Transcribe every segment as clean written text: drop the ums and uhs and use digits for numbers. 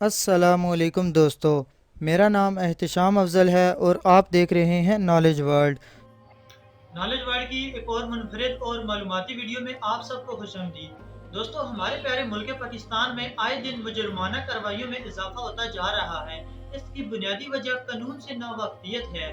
السلام علیکم دوستو، میرا نام احتشام افضل ہے اور آپ دیکھ رہے ہیں نالج ورلڈ۔ نالج ورلڈ کی ایک اور منفرد اور معلوماتی ویڈیو میں آپ سب کو خوش آمدید۔ دوستو، ہمارے پیارے ملک پاکستان میں آئے دن مجرمانہ کارروائیوں میں اضافہ ہوتا جا رہا ہے۔ اس کی بنیادی وجہ قانون سے ناواقفیت ہے۔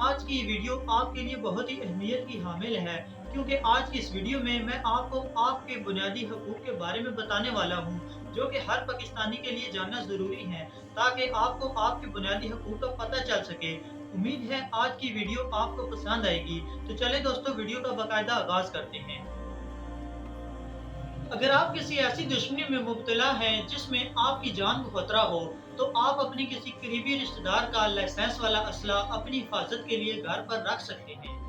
آج کی یہ ویڈیو آپ کے لیے بہت ہی اہمیت کی حامل ہے، کیونکہ آج کی اس ویڈیو میں آپ کو آپ کے بنیادی حقوق کے بارے میں بتانے والا ہوں، جو کہ ہر پاکستانی کے لیے جاننا ضروری ہے، تاکہ آپ کو آپ کے بنیادی حقوق کا پتہ چل سکے۔ امید ہے آج کی ویڈیو آپ کو پسند آئے گی۔ تو چلیں دوستو، ویڈیو کا باقاعدہ آغاز کرتے ہیں۔ اگر آپ کسی ایسی دشمنی میں مبتلا ہیں جس میں آپ کی جان کو خطرہ ہو، تو آپ اپنی کسی قریبی رشتہ دار کا لائسنس والا اسلحہ اپنی حفاظت کے لیے گھر پر رکھ سکتے ہیں۔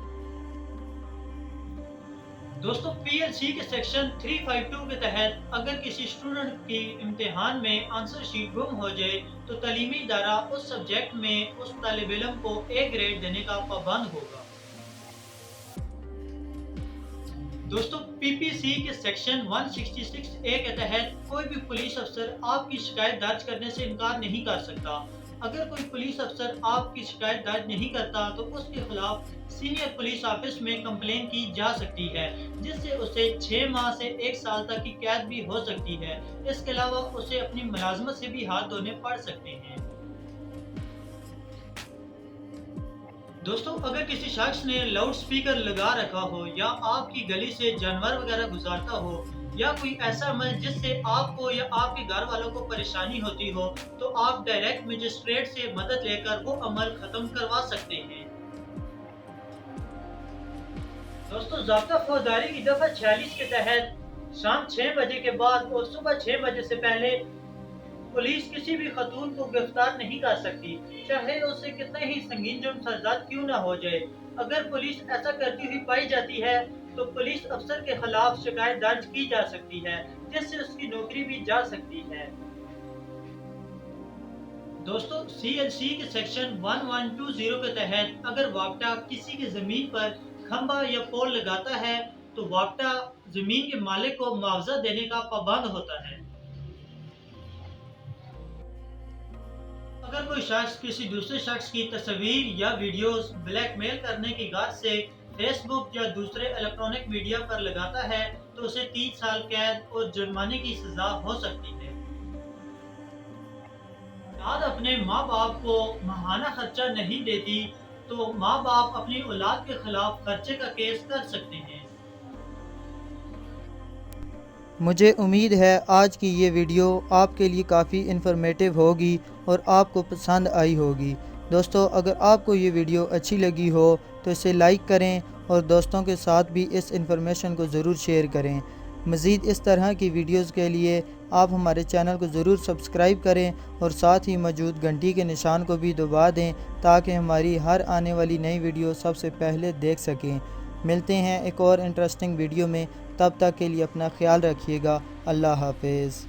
دوستو، پی ایل سی کے سیکشن 352 کے تحت اگر کسی اسٹوڈنٹ کی امتحان میں آنسر شیٹ گم ہو جائے تو تعلیمی ادارہ اس سبجیکٹ میں اس طالب علم کو اے گریڈ دینے کا پابند ہوگا۔ دوستو، پی پی سی کے سیکشن 166A کے تحت کوئی بھی پولیس افسر آپ کی شکایت درج کرنے سے انکار نہیں کر سکتا۔ اگر کوئی پولیس افسر آپ کی شکایت درج نہیں کرتا تو اس کے خلاف سینئر پولیس آفس میں کمپلین کی جا سکتی ہے، جس سے اسے 6 ماہ سے 1 سال تک کی قید بھی ہو سکتی ہے۔ اس کے علاوہ اسے اپنی ملازمت سے بھی ہاتھ دھونے پڑ سکتے ہیں۔ دوستو، اگر کسی شخص نے لاؤڈ سپیکر لگا رکھا ہو یا آپ کی گلی سے جانور وغیرہ گزارتا ہو یا کوئی ایسا عمل جس سے آپ کو یا آپ کے گھر والوں کو پریشانی ہوتی ہو، تو آپ ڈائریکٹ مجسٹریٹ سے مدد لے کر وہ عمل ختم کروا سکتے ہیں۔ دوستو، ضابطہ فوجداری کی دفعہ 46 کے تحت شام 6 بجے کے بعد اور صبح 6 بجے سے پہلے پولیس کسی بھی خاتون کو گرفتار نہیں کر سکتی، چاہے اسے کتنے ہی سنگین جرم سرزد کیوں نہ ہو جائے۔ اگر پولیس ایسا کرتی ہوئی پائی جاتی ہے تو پولیس افسر کے خلاف شکایت درج کی جا سکتی ہے، جس سے اس کی نوکری بھی جا سکتی ہے۔ دوستو، سی ایل سی کے سیکشن 1120 کے تحت اگر واقعہ کسی کی زمین پر کھمبا یا پول لگاتا ہے تو واقعہ زمین کے مالک کو معاوضہ دینے کا پابند ہوتا ہے۔ اگر کوئی شخص کسی دوسرے شخص کی تصویر یا ویڈیوز بلیک میل کرنے کی غرض سے فیس بک یا دوسرے الیکٹرانک میڈیا پر لگاتا ہے تو اسے 3 سال قید اور جرمانے کی سزا ہو سکتی ہے۔ اولاد اپنے ماں باپ کو ماہانہ خرچہ نہیں دیتی تو ماں باپ اپنی اولاد کے خلاف خرچے کا کیس کر سکتے ہیں۔ مجھے امید ہے آج کی یہ ویڈیو آپ کے لیے کافی انفارمیٹیو ہوگی اور آپ کو پسند آئی ہوگی۔ دوستو، اگر آپ کو یہ ویڈیو اچھی لگی ہو تو اسے لائک کریں اور دوستوں کے ساتھ بھی اس انفارمیشن کو ضرور شیئر کریں۔ مزید اس طرح کی ویڈیوز کے لیے آپ ہمارے چینل کو ضرور سبسکرائب کریں اور ساتھ ہی موجود گھنٹی کے نشان کو بھی دبا دیں تاکہ ہماری ہر آنے والی نئی ویڈیو سب سے پہلے دیکھ سکیں۔ ملتے ہیں ایک اور انٹرسٹنگ ویڈیو میں، تب تک کے لیے اپنا خیال رکھیے گا۔ اللہ حافظ۔